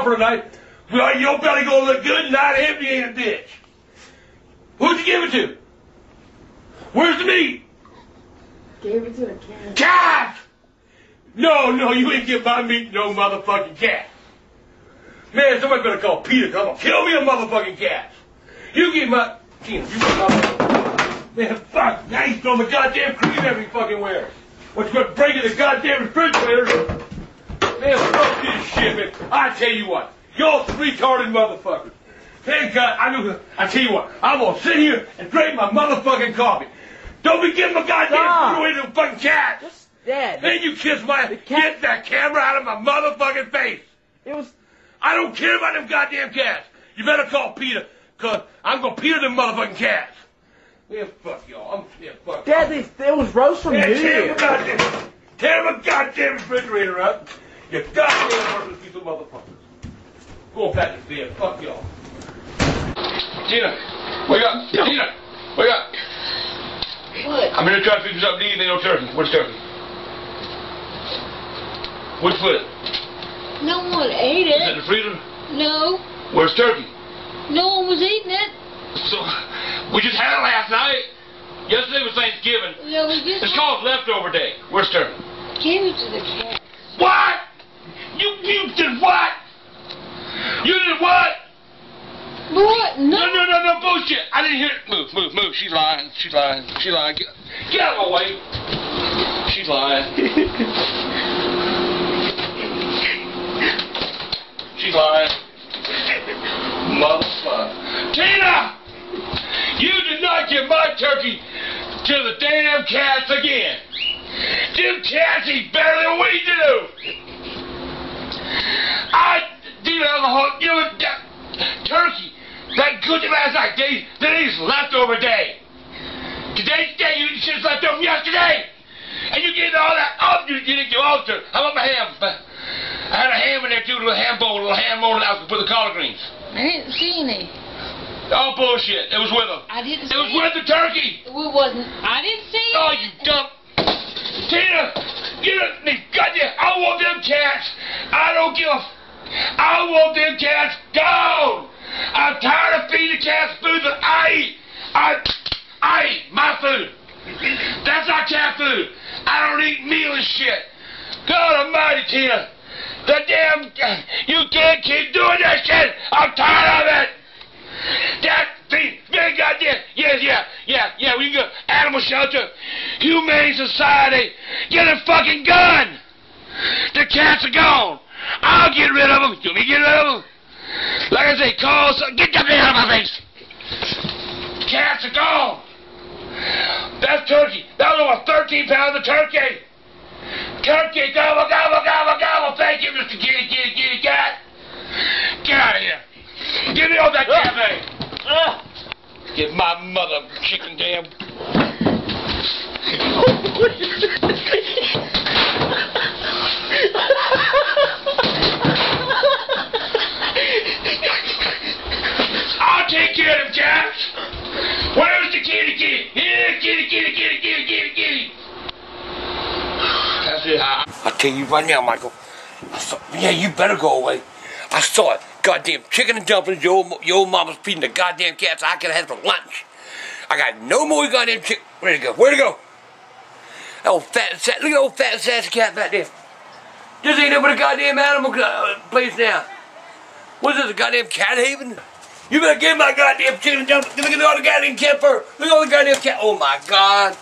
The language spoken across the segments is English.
for tonight. Well, your belly gonna look good, not empty in a ditch. Who'd you give it to? Where's the meat? Gave it to a cat. Cat! No, you ain't give my meat to no motherfucking cat. Man, somebody better call Peter, come on. Kill me a motherfucking cat. You give my... Tina, you got man, fuck. Now he's throwing the goddamn cream every fucking where. What, you gonna break in the goddamn refrigerator? Man, fuck this shit, man. I tell you what. Y'all retarded motherfuckers. Thank God, I tell you what. I'm gonna sit here and drink my motherfucking coffee. Don't be giving my goddamn food to a fucking cat. Just that. Then you kiss my... Get that camera out of my motherfucking face. It was... I don't care about them goddamn cats. You better call Peter, cause I'm gonna Peter them motherfucking cats. Yeah, fuck y'all. Fuck Dad, it was roast from New Year. Tear my goddamn refrigerator up. You goddamn worthless piece of motherfuckers. Go back to bed. Fuck y'all. Tina, wake up. Tina, wake up. What? I'm gonna try to fix something to eat. They no turkey. Where's turkey? Which foot? No one ate it. Is it in the freezer? No. Where's turkey? No one was eating it. So, we just had it last night. Yesterday was Thanksgiving. No, we just... It's called leftover day. Where's turkey? Gave it to the cat. What? You did what? You did what? What? No. No, bullshit. I didn't hear it. Move. She's lying. Get out of my way. She's lying. She's lying. Motherfucker. Tina! You did not give my turkey to the damn cats again. Them cats eat better than we do. Turkey, that good last night, today's leftover day. Today's day, you shit's left over yesterday. And you get all that up, you didn't give all to. How about my ham? I had a ham in there too, a little ham bowl out for the collard greens. I didn't see any. Oh, bullshit. It was with them. I didn't see it. It was with the turkey. It wasn't. I didn't see it. Oh, you dumb. Tina, goddamn, I want them cats. I don't give a... I want them cats gone. I'm tired of feeding the cats food that I eat. I eat my food. That's not cat food. I don't eat meal and shit. God almighty, Tina. The damn... You can't keep doing that shit. I'm tired of it. That thing, big goddamn, yeah, we can go animal shelter, humane society, get a fucking gun. The cats are gone. I'll get rid of them. You want me to get rid of them? Like I say, get that thing out of my face. Cats are gone. That's turkey. That was over 13 pounds of turkey. Turkey, gobble, gobble, gobble, gobble. Thank you, Mr. Kitty Cat. Get out of here. Give me all that cafe. Get my mother chicken damn. I'll take care of them cats. Where's the kitty? Here, kitty. That's it. I'll tell you right now, Michael. Yeah, you better go away. I saw it. Goddamn chicken and dumplings your old mama's feeding the goddamn cats I could have had for lunch. I got no more goddamn chicken. Where'd it go? That old fat, look at that old fat, sassy cat back there. This ain't but a goddamn animal place now. What is this, a goddamn cat haven? You better give my goddamn chicken and dumplings. Look at all the goddamn cat fur. Look at all the goddamn cat. Oh my God.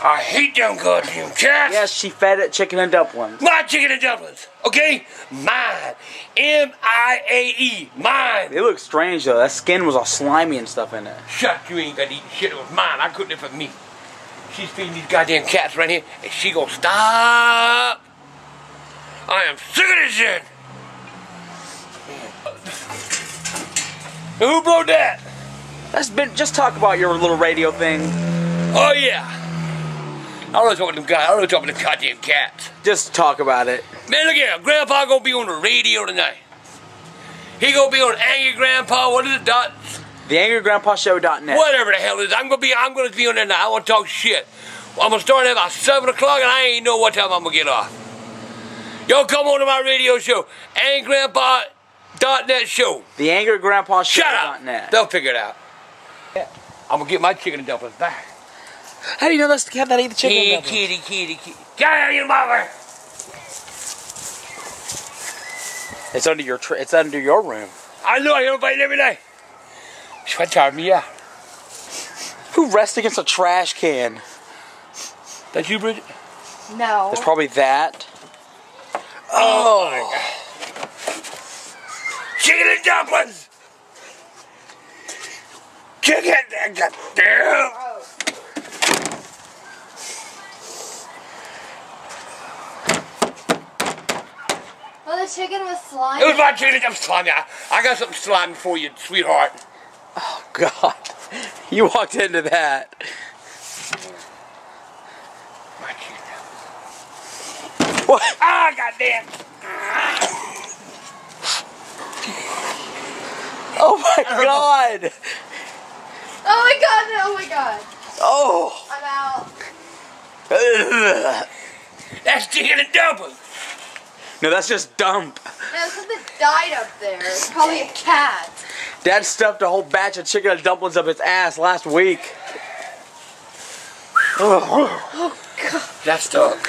I hate them goddamn cats. Yes, she fed it chicken and dumplings. My chicken and dumplings, okay? Mine. M-I-A-E. Mine. They look strange though. That skin was all slimy and stuff in it. Shut, you ain't got to eat shit. It was mine. I couldn't for me. She's feeding these goddamn cats right here, and she gonna stop. I am sick of this shit. Who broke that? Just talk about your little radio thing. Oh yeah. I don't know talking to them guys. I don't know talking to the goddamn cats. Just talk about it. Man, look here. Grandpa gonna be on the radio tonight. He gonna be on Angry Grandpa. What is it? TheAngryGrandpaShow.net. Whatever the hell it is. I'm gonna be on there now. I want to talk shit. I'm gonna start at about 7 o'clock, and I ain't know what time I'm gonna get off. Y'all come on to my radio show, AngryGrandpa.net show. The Angry Grandpa Shut up. Show.net. They'll figure it out. I'm gonna get my chicken and dumplings back. How do you know that's the cat that ate the chicken? and Kitty, dumplings? kitty, kitty. Get out of your mother! It's under your it's under your room. I know I don't fight every day. She tired me out. Who rests against a trash can? That you, Bridget? No. There's probably that. Oh my God. Chicken and dumplings! Chicken and goddamn! Well, the chicken was slimy. It was my chicken and dumplings. Slimy. I got something slimy for you, sweetheart. Oh God! You walked into that. My chicken and dumplings. What? Ah, goddamn! Oh my God! Oh my god, oh my god. Oh! I'm out. Ugh. That's chicken and dumplings. No, that's just dump. No, something died up there. It's probably a cat. Dad stuffed a whole batch of chicken and dumplings up his ass last week. Oh god. That's stuck.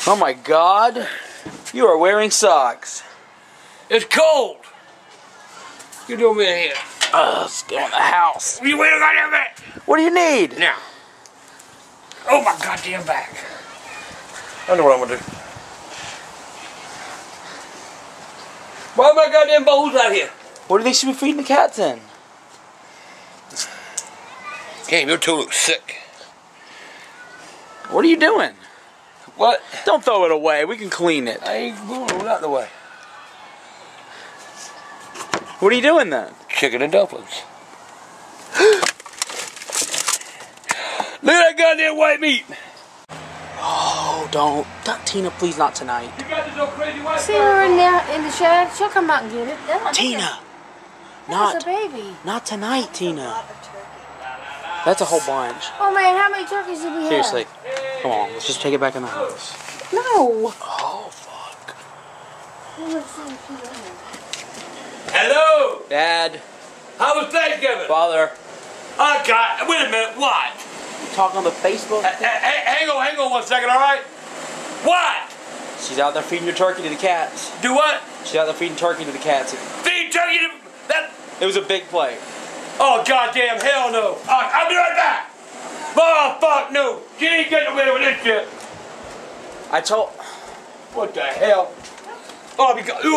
Oh my God! You are wearing socks. It's cold. You doing me in here? Let's go in the house. You wait a goddamn minute. What do you need? Now. Oh my goddamn back. I know what I'm gonna do. Why are my goddamn bowls out here? What do you think she be feeding the cats in? Game, your tool looks sick. What are you doing? What? Don't throw it away. We can clean it. I ain't moving it out of the way. What are you doing then? Chicken and dumplings. Look at that goddamn white meat. Oh, don't, Tina, please, not tonight. You got this old crazy white See her in there in the shed. She'll come out and get it. Tina, That's a baby. not tonight, Tina. That's a whole bunch. Oh man, how many turkeys did we have? Seriously, come on, let's just take it back in the house. No. Oh fuck. Hello. Dad, How was Thanksgiving? Father, I got. Wait a minute. What? talk on the Facebook. Hang on 1 second. All right. What? She's out there feeding your turkey to the cats. Do what? She's out there feeding turkey to the cats. Feed turkey to that. It was a big plate. Oh goddamn hell no! I'll be right back. Oh fuck no! She ain't getting away with this shit. I told. What the hell? Oh, because you.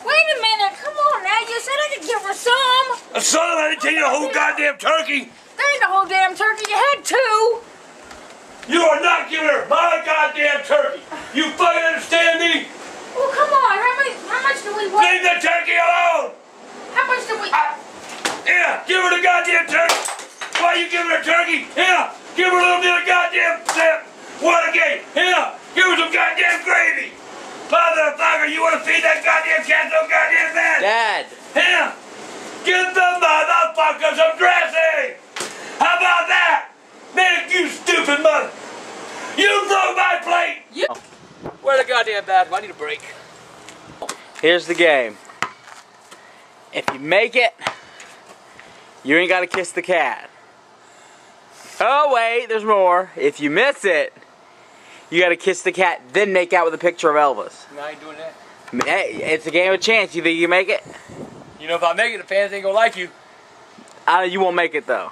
Wait a minute, come on now. You said I could give her some. A son, I didn't take the whole goddamn turkey. There ain't the whole damn turkey. You had two. You are not giving her my goddamn turkey. You fucking understand me? Well, come on. How much do we want? Leave the turkey alone. How much do we? Here, give her the goddamn turkey. Why you giving her turkey? Here, give her a little bit of goddamn Watergate. Here, give her some goddamn gravy. Motherfucker, you want to feed that goddamn cat so goddamn bad? Dad. Here, give the motherfucker some dressing. How about that? Man, you stupid mother. You broke my plate. Where the goddamn bathroom? I need a break. Here's the game. If you make it, you ain't gotta kiss the cat. Oh wait, there's more. If you miss it, you gotta kiss the cat, then make out with a picture of Elvis. No, I ain't doing that. Hey, it's a game of chance. You think you make it? You know, if I make it, the fans ain't gonna like you. You won't make it though.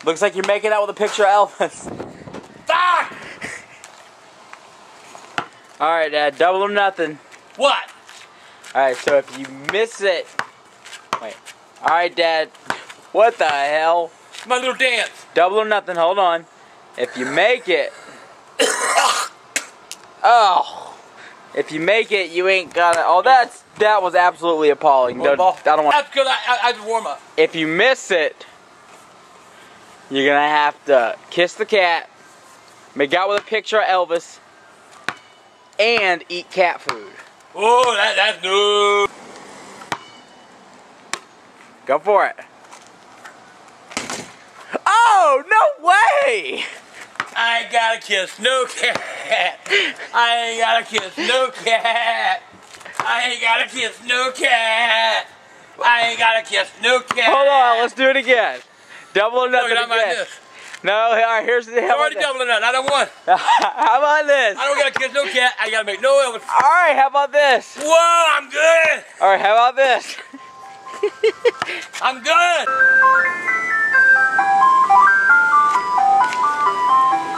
Looks like you're making out with a picture of Elvis. Fuck! Alright, Dad, double or nothing. What? Alright, so if you miss it... Wait. Alright, Dad. What the hell? My little dance. Double or nothing, hold on. If you make it... Oh! If you make it, you ain't gotta... Oh, that was absolutely appalling. I don't want... That's because I just warm up. If you miss it, you're gonna have to kiss the cat, make out with a picture of Elvis, and eat cat food. Oh, that's new. Go for it. Oh! Whoa! No way! I ain't gotta kiss no cat. I ain't gotta kiss no cat. I ain't gotta kiss no cat. I ain't gotta kiss no cat. Hold on, let's do it again. Double or nothing not like again. this. No, all right, here's the... You're already doubling up. I don't want. How about this? I don't gotta kiss no cat. I gotta make no Elvis. All right, how about this? Whoa, I'm good. All right, how about this? I'm good.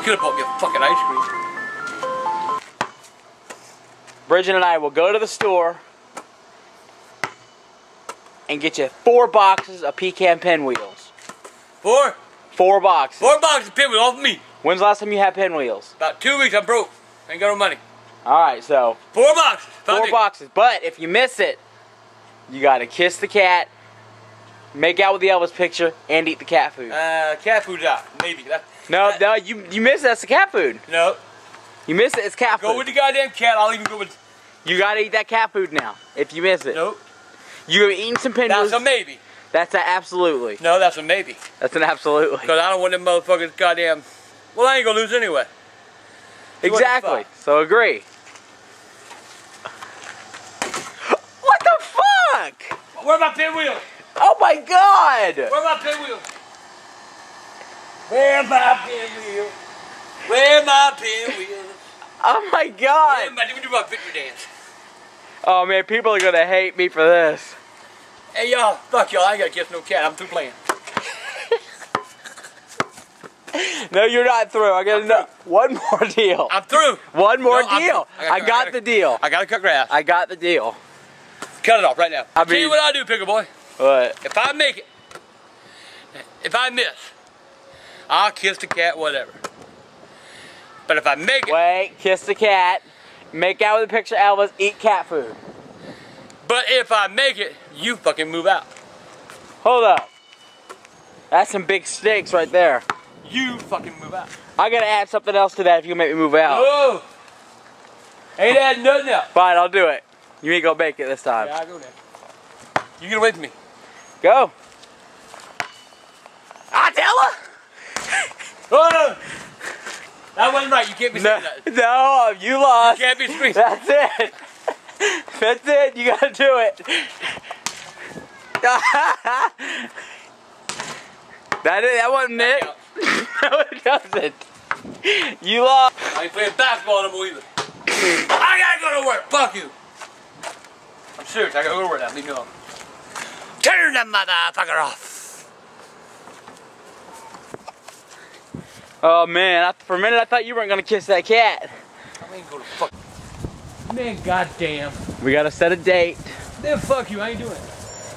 Could have bought me a fucking ice cream. Bridget and I will go to the store and get you 4 boxes of pecan pinwheels. 4? 4 boxes. 4 boxes of pinwheels off me. When's the last time you had pinwheels? About 2 weeks. I'm broke. Ain't got no money. All right, so 4 boxes. 4 boxes. But if you miss it, you gotta kiss the cat, make out with the Elvis picture, and eat the cat food. Cat food's out. Maybe. No, you miss it. That's the cat food. No. You miss it. It's cat food. Go with the goddamn cat. I'll even go with. You gotta eat that cat food now. If you miss it. Nope. You're eating some pinwheels. That's a maybe. That's an absolutely. No, that's a maybe. That's an absolutely. Because I don't want them motherfuckers goddamn. Well, I ain't gonna lose anyway. Exactly. So agree. What the fuck? Where my pinwheels? Oh my god! Where my pinwheels? Where my pinwheels? Where my pinwheels? Oh my god! Let me do my victory dance. Oh man, people are gonna hate me for this. Hey y'all, fuck y'all. I ain't gotta kiss no cat. I'm through playing. No, you're not through. I got one more deal. I'm through. One more deal. I got the deal. I gotta cut grass. I got the deal. Cut it off right now. I Tell you what I do, pickle boy. What? If I make it, if I miss, I'll kiss the cat, whatever. But if I make it, Wait, kiss the cat, make out with a picture of Elvis, eat cat food. but if I make it, you fucking move out. Hold up. That's some big stakes right there. You fucking move out. I gotta add something else to that if you make me move out. Oh, ain't adding nothing else. Fine, I'll do it. You ain't gonna make it this time. Yeah, I'll go there. You get away from me. Go. I tell her. Oh no. That wasn't right. You can't be saying that. No, you lost. You can't be screaming. That's it. That's it. You gotta do it. That wasn't it. No, it doesn't. You lost. I ain't playing basketball no more either. I gotta go to work. Fuck you. I'm serious. I gotta go to work now. Leave me alone. Turn that motherfucker off. Oh man, for a minute I thought you weren't gonna kiss that cat. I ain't go to fuck. Man, goddamn. We gotta set a date. Then fuck you. I ain't doing it.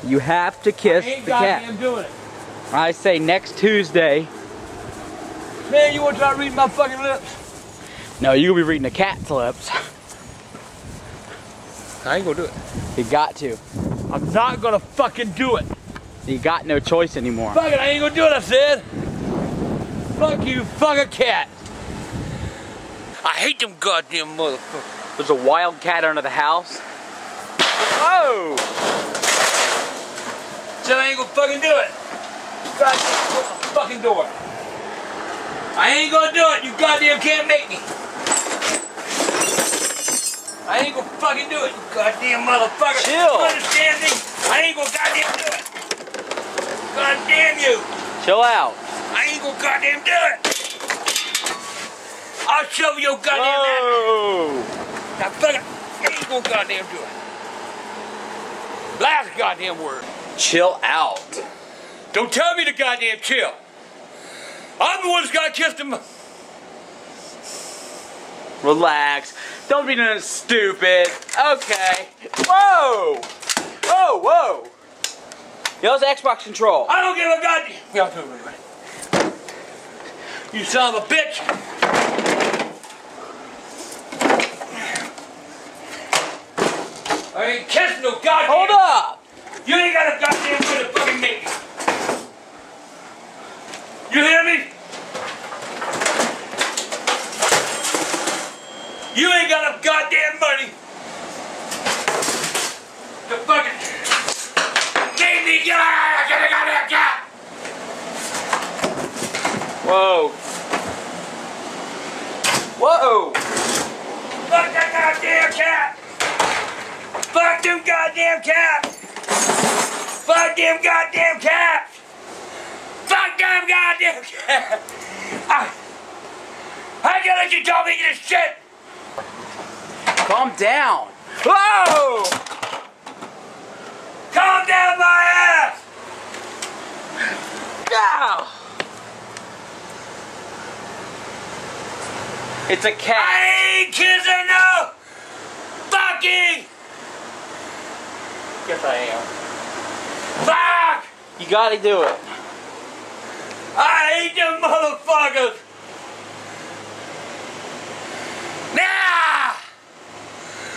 You have to kiss I ain't the goddamn cat. doing it. I say next Tuesday. Man, you wanna try reading my fucking lips? No, you'll be reading the cat's lips. I ain't gonna do it. You got to. I'm not gonna fucking do it. You got no choice anymore. Fuck it, I ain't gonna do it, I said. Fuck you, fuck a cat. I hate them goddamn motherfuckers. There's a wild cat under the house. Oh! So I ain't gonna fucking do it. You goddamn open the fucking door. I ain't gonna do it, you goddamn can't make me. I ain't gonna fucking do it, you goddamn motherfucker. Chill. You understand me? I ain't gonna goddamn do it. Goddamn you. Chill out. I ain't gonna goddamn do it. I'll show you goddamn that. Whoa! Now fucking, I ain't gonna goddamn do it. Last goddamn word. Chill out. Don't tell me to goddamn chill. I'm the one that's gotta kiss them. Relax. Don't be nothing stupid. Okay. Whoa! Whoa, whoa! Yo, it's Xbox control. I don't give a goddamn. Yeah, I'll do it anyway. You son of a bitch. I ain't kissing no goddamn. Hold up! You ain't got a goddamn way to fucking make me. You hear me? You ain't got enough goddamn money to fucking make me get out of the goddamn cat. Whoa. Whoa. Fuck that goddamn cat! Fuck them goddamn cats! Fuck them goddamn cats! Fuck them goddamn cats! How can I let you tell me this shit? Calm down. Whoa! Calm down my ass! Ow! It's a cat. I ain't kissing no fucking Yes, I am. fuck! You gotta do it. I hate them motherfuckers! Nah!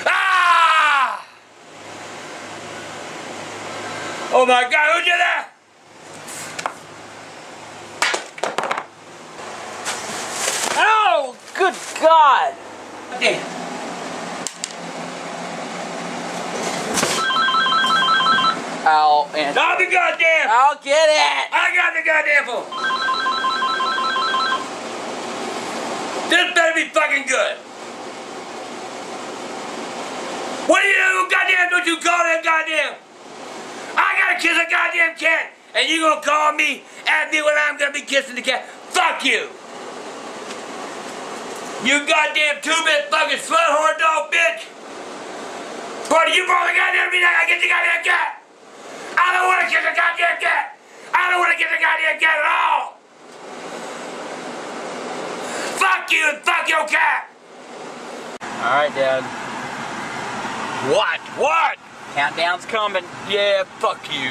Ah! Oh my God, who did that? Oh, good God. Damn. Ow, and Stop the goddamn! I'll get it. I got the goddamn phone! This better be fucking good! What do you do, goddamn? Don't you call that goddamn? I gotta kiss a goddamn cat, and you gonna call me at me when I'm gonna be kissing the cat? Fuck you! You goddamn two-bit fucking slut whore dog bitch! What do you probably goddamn me that I get the goddamn cat? I don't wanna kiss a goddamn cat! I don't wanna kiss a goddamn cat at all! Fuck you and fuck your cat! All right, Dad. What? What? Countdown's coming. Yeah, fuck you.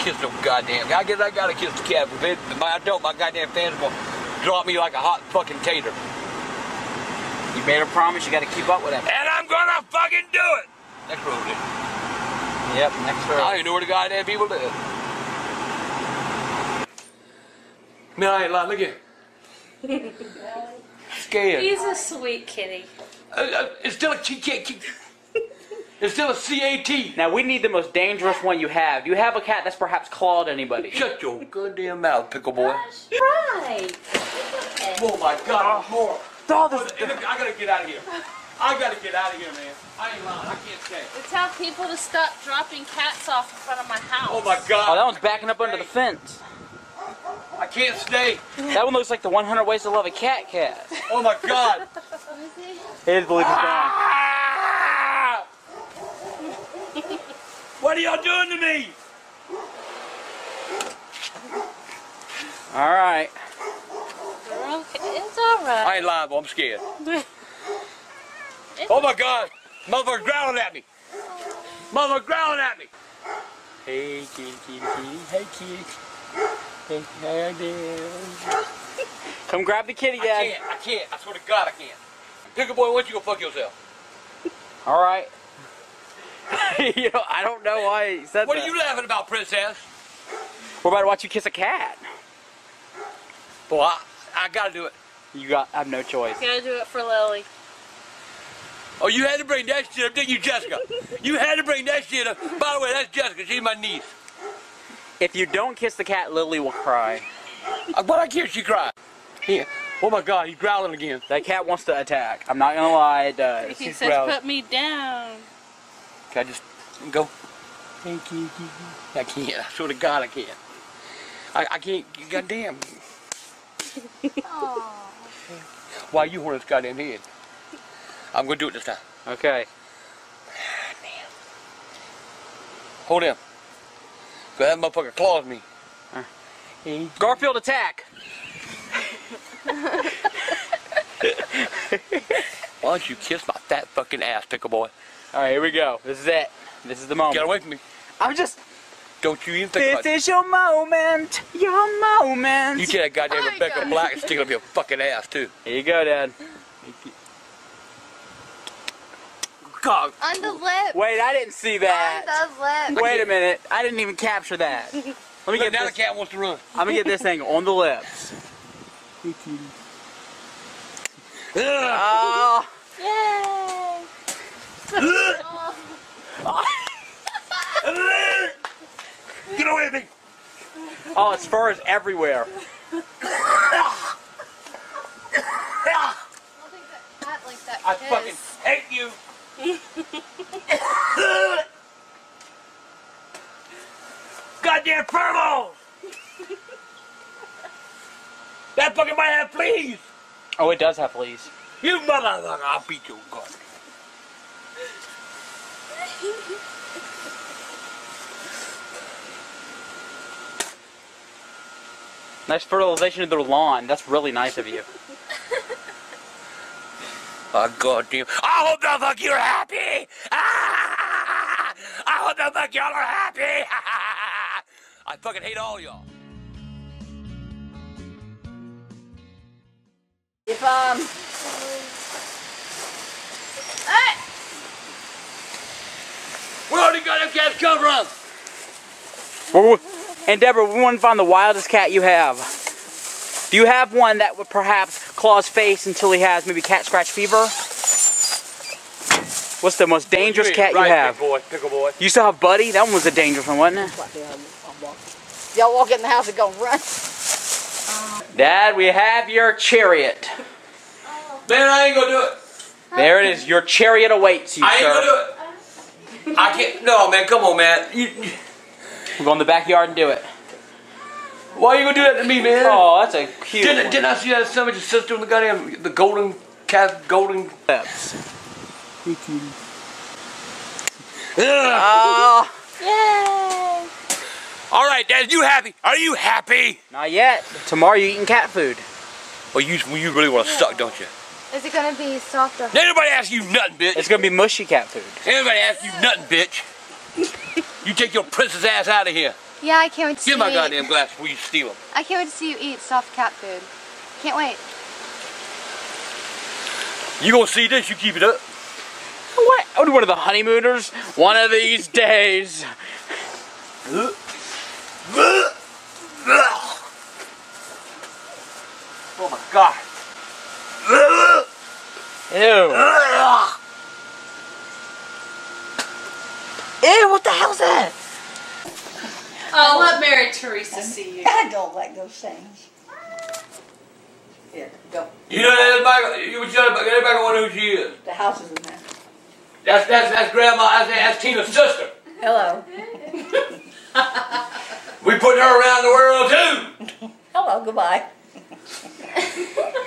Kiss no goddamn. I guess I gotta kiss the cat. If I don't, my goddamn fans will drop me like a hot fucking tater. You made a promise. You got to keep up with it. And I'm gonna fucking do it! Next road, dude. Yep, next I row. don't even know where the goddamn people live. Man, I ain't lying. Look here. Scared. He's a sweet kitty. It's still a it's still a CAT. Now we need the most dangerous one you have. Do you have a cat that's perhaps clawed anybody? Shut your goddamn mouth, pickle boy. That's right. Oh my God, more. Oh, this, I gotta get out of here. I gotta get out of here, man. I ain't lying. I can't stay. Tell people to stop dropping cats off in front of my house. Oh my God. oh, that one's backing up under the fence. I can't stay. That one looks like the 100 Ways to Love a Cat cat. Oh my God. His belief is gone. Ah! What are y'all doing to me? All right. It's alright. I ain't lying, but I'm scared. Oh my God. Motherfucker's growling at me. Motherfucker's growling at me. Hey, kitty, kitty, kitty. Hey, kitty. Hey, hey, dear. Come grab the kitty, Dad. I can't. I swear to God, I can't. Pickle boy, why don't you go fuck yourself? All right. You know, I don't know why he said What that. are you laughing about, princess? We're about to watch you kiss a cat. Boy, I gotta do it. I have no choice. Gotta do it for Lily. Oh, you had to bring that shit up, didn't you, Jessica? You had to bring that shit up. By the way, that's Jessica. She's my niece. If you don't kiss the cat, Lily will cry. But I can't she cry. Yeah. Oh my God, he's growling again. That cat wants to attack. I'm not gonna lie, it does. He She's says, growling. put me down. Can I just go? I can't. I swear to God, I can't. I can't. Goddamn. Why you hold this goddamn head? I'm gonna do it this time. Okay. Damn. Hold him. Cause that motherfucker claws me. Garfield attack. Why don't you kiss my fat fucking ass, pickle boy? All right, here we go. This is it. This is the moment. Get away from me. I'm just. Don't you even think about it. This is your moment. Your moment. You take that goddamn Oh, Rebecca God. Black and stick it up your fucking ass, too. Here you go, Dad. God. On the lip. Wait, I didn't see that. On the lip. Wait a minute. I didn't even capture that. Let me Look, get now this. the cat wants to run. I'm gonna get this thing on the lips. Oh. Yay. Get away from me. Oh, its fur is everywhere. that fucking might have fleas. Oh, it does have fleas. You motherfucker, I'll beat your gun. Nice fertilization of their lawn. That's really nice of you. Oh, goddamn. I hope the fuck you're happy! Ah! I hope the fuck y'all are happy! I fucking hate all y'all. If Where are the goddamn cats come from? And Deborah, we want to find the wildest cat you have. Do you have one that would perhaps claw his face until he has maybe cat scratch fever? What's the most dangerous cat you have? Pickle boy. You still have Buddy? That one was a dangerous one, wasn't it? y'all walk in the house and go run. Dad, we have your chariot. Man, I ain't gonna do it. There it is. Your chariot awaits you, I ain't sir. gonna do it. I can't. No, man, come on, man. We'll go in the backyard and do it. Why are you gonna do that to me, man? Oh, that's a cute one. Didn't I see that son of your sister in the goddamn, the golden cat, golden... Steps. Oh. Yay. All right, Dad, you happy? Are you happy? Not yet. Tomorrow you're eating cat food. Well, you really want to suck, don't you? Is it gonna be soft or Anybody ask you nothing, bitch? It's gonna be mushy cat food. Anybody ask you nothing, bitch? You take your princess ass out of here. Yeah, I can't wait to see Give my you goddamn eat. glass before you steal them. I can't wait to see you eat soft cat food. Can't wait. You gonna see this? You keep it up. What? Oh, one of the honeymooners? One of these days. Oh my God. Ew. Ew, what the hell's that? I'll let Mary Teresa see you. I don't like those things. Yeah, don't. You know everybody wonder who she is. The house is in there. That's Grandma. That's Tina's sister. Hello. We put her around the world too. Hello, goodbye.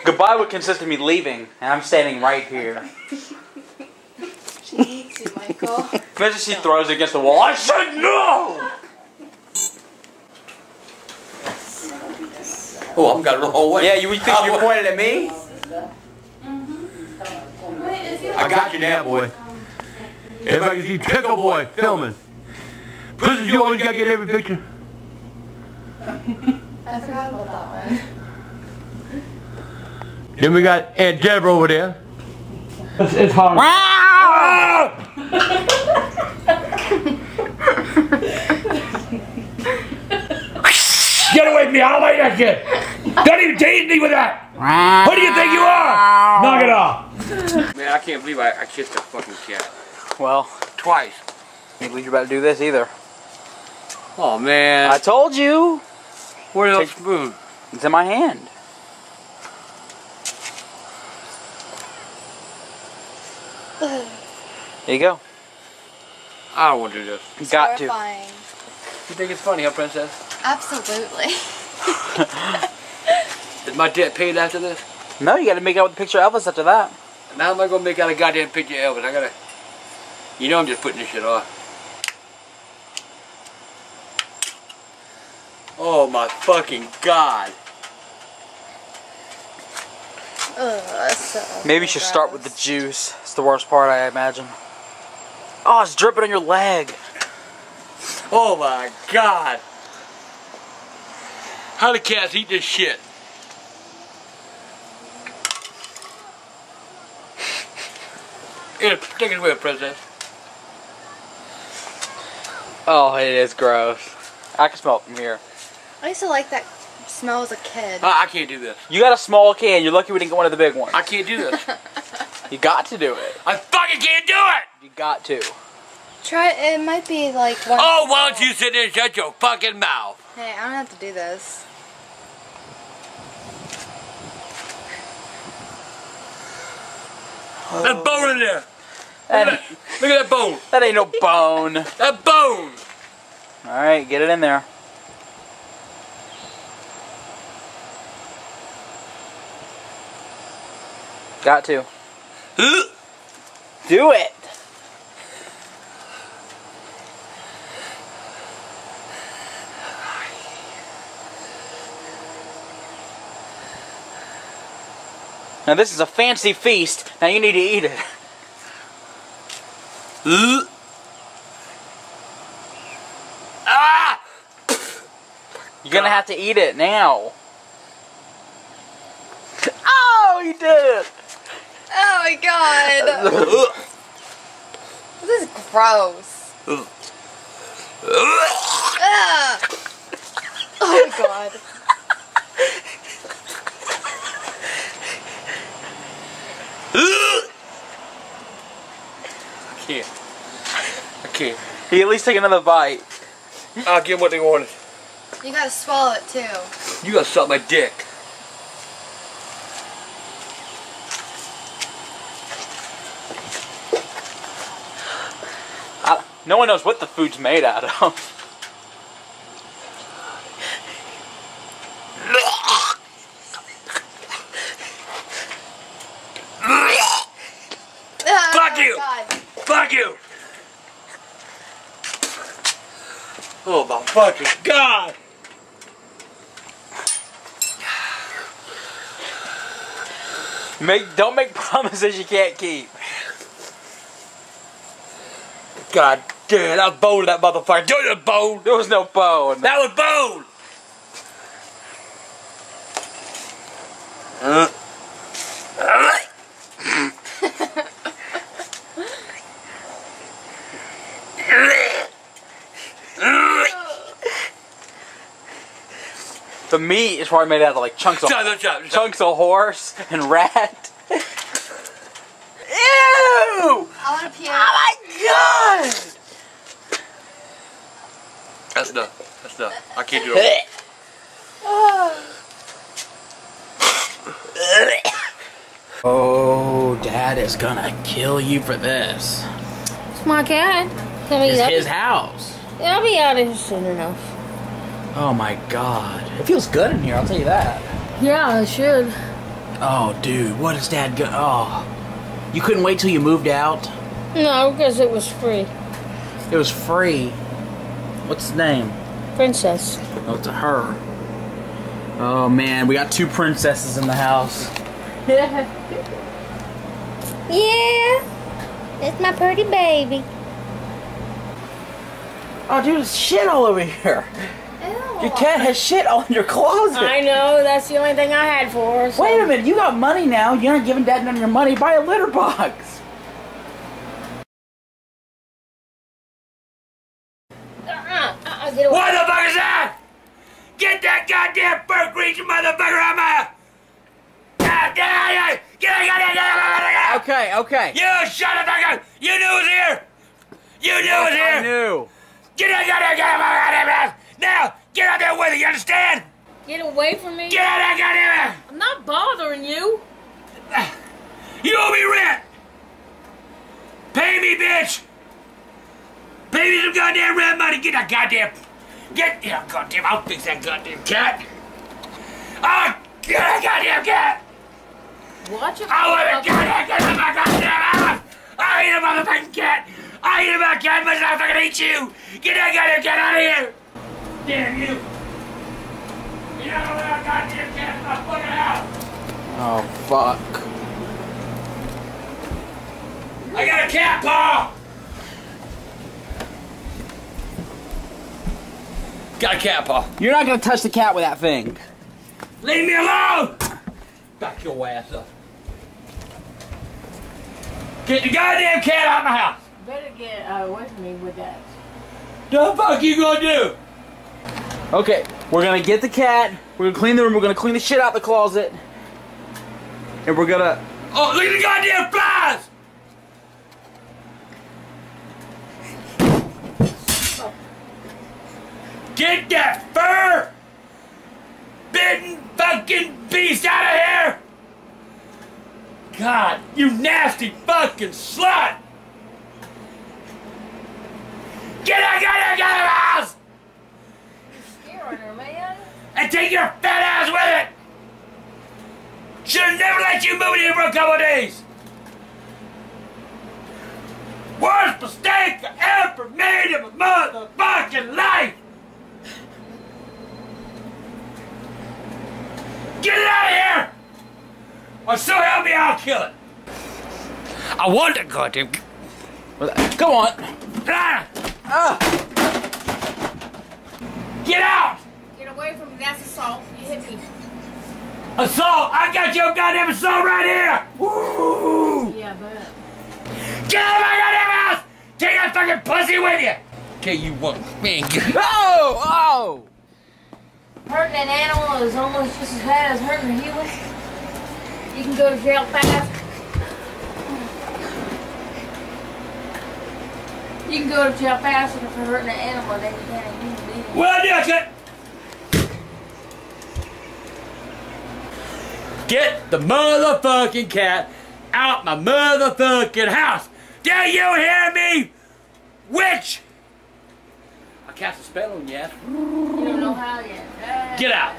Goodbye would consist of me leaving, and I'm standing right here. She eats you, Michael. Imagine she throws it against the wall. I said no! Oh, I've got it the whole way. Yeah, you think you're pointing at me? I got you now, boy. Everybody can see Pickle Boy filming. Princess, you always gotta get every picture. I forgot about that one. Then we got Aunt Deborah over there. It's hard. Get away from me! I don't like that shit! Don't even tease me with that! Who do you think you are? Knock it off! Man, I can't believe I kissed a fucking cat. Well, Twice. can't believe you're about to do this either. Oh, man. I told you. Where's the spoon? It's in my hand. There you go. I don't want to do this. You got to. Horrifying. You think it's funny, huh, Princess? Absolutely. Is my debt paid after this? No, you got to make out with the picture of Elvis after that. Now am I going to make out a goddamn picture of Elvis? I gotta... You know I'm just putting this shit off. Oh my fucking God. Ugh, so Maybe you should start with the juice. It's the worst part, I imagine. Oh, it's dripping on your leg. Oh my God. How do cats eat this shit? Here, take it away, Princess. Oh, it is gross. I can smell it from here. I used to like that smell as a kid. I can't do this. You got a small can. You're lucky we didn't get one of the big ones. I can't do this. You got to do it. I fucking can't do it! You got to. Try it. Might be like one. Oh, why don't you sit there and shut your fucking mouth? Hey, I don't have to do this. That bone in there. That, Look at that bone. that ain't no bone. That bone. Alright, get it in there. Got to. Do it. Now this is a fancy feast. Now you need to eat it. Ah! You're gonna have to eat it now. Oh, you did it! Oh my god. This is gross. Ugh. Oh my god. I can't. He at least take another bite. I'll give them what they wanted. You gotta swallow it too. You gotta suck my dick. No one knows what the food's made out of. Fuck you! God. Fuck you! Oh my fucking god! Don't make promises you can't keep. God damn, that was bone, that motherfucker. Do it, bone! There was no bone. That was bone! The meat is probably made out of like chunks of horse and rat. Ew! I wanna puke. Oh my god! That's enough. That's enough. I can't do it. Oh, Dad is gonna kill you for this. It's my cat. I mean, It's his house. I'll be out of here soon enough. Oh my god. It feels good in here, I'll tell you that. Yeah, I should. Oh, dude, what is Dad go? Oh. You couldn't wait till you moved out? No, because it was free. It was free. What's his name? Princess. Oh, it's a her. Oh man, we got 2 princesses in the house. Yeah. It's my pretty baby. Oh, dude, there's shit all over here. Your cat has shit all in your closet. I know, that's the only thing I had for her. So. Wait a minute, you got money now. You're not giving Dad none of your money. Buy a litter box. Get away. What the fuck is that? Get that goddamn fur creature motherfucker out of my... God damn it! Get it! Okay. You shut the fuck up! You knew it was here! You knew it was here! I knew. Get it! Now, get out there with it, you understand? Get away from me. Get out of there, goddamn! I'm not bothering you. You owe me rent! Pay me, bitch! Pay me some goddamn rent money! Get that goddamn... Yeah, goddamn, I'll fix that goddamn cat! I'll get that goddamn cat! Watch it. I want to get my goddamn house! I eat a motherfucking cat! I eat a motherfucking cat, but I fucking eat you! Get that goddamn cat out of here! Damn you! Get out of that goddamn cat in my fucking house! Oh, fuck. I got a cat paw! Got a cat paw. You're not gonna touch the cat with that thing. Leave me alone! Back your ass up. Get the goddamn cat out of my house! Better get away from me with that. The fuck you gonna do? Okay, we're gonna get the cat. We're gonna clean the room. We're gonna clean the shit out the closet. And we're gonna... Oh, look at the goddamn flies! Get that fur bitten fucking beast out of here! God, you nasty fucking slut! Get out of the house! You're scaring her, man. And take your fat ass with it! Should've never let you moving here for a couple of days. Worst mistake I ever made in my motherfucking life. Get it out of here! Or so help me, I'll kill it. I want to goddamn. Come on. Get out! Get away from me. That's assault. You hit me. Assault! I got your goddamn assault right here! Woo! Yeah, but. Get out of my goddamn house! Take that fucking pussy with you! Tell you what, man. Oh! Hurting an animal is almost just as bad as hurting a human. You can go to jail fast. You can go to jail faster for hurting an animal than you can a human being. Well, that's it! Get the motherfucking cat out my motherfucking house! Do you hear me? Witch! I cast a spell on you. You don't know how yet. Get out!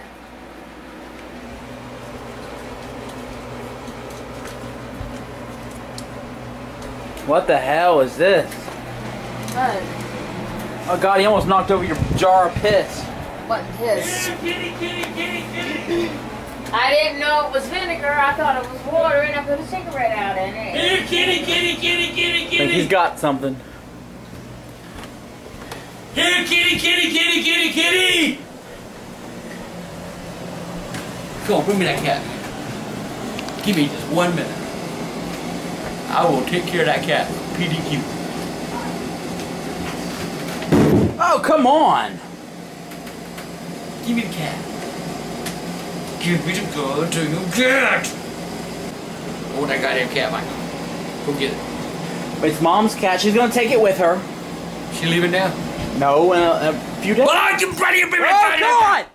What the hell is this? What? Oh god, he almost knocked over your jar of piss. What piss? Kitty, kitty, kitty, kitty! I didn't know it was vinegar. I thought it was water, and I put a cigarette out in it. Here, kitty, kitty, kitty, kitty, I think he's kitty! got something. Here, kitty, kitty, kitty, kitty, kitty! Come on, bring me that cat. Give me just 1 minute. I will take care of that cat. PDQ. Oh, come on! Give me the cat. Give me the goddamn cat! I want that goddamn cat, Michael. Go get it. It's Mom's cat. She's gonna take it with her. She leaving now? No, in a few days. Well, I can bring you. Oh, come on!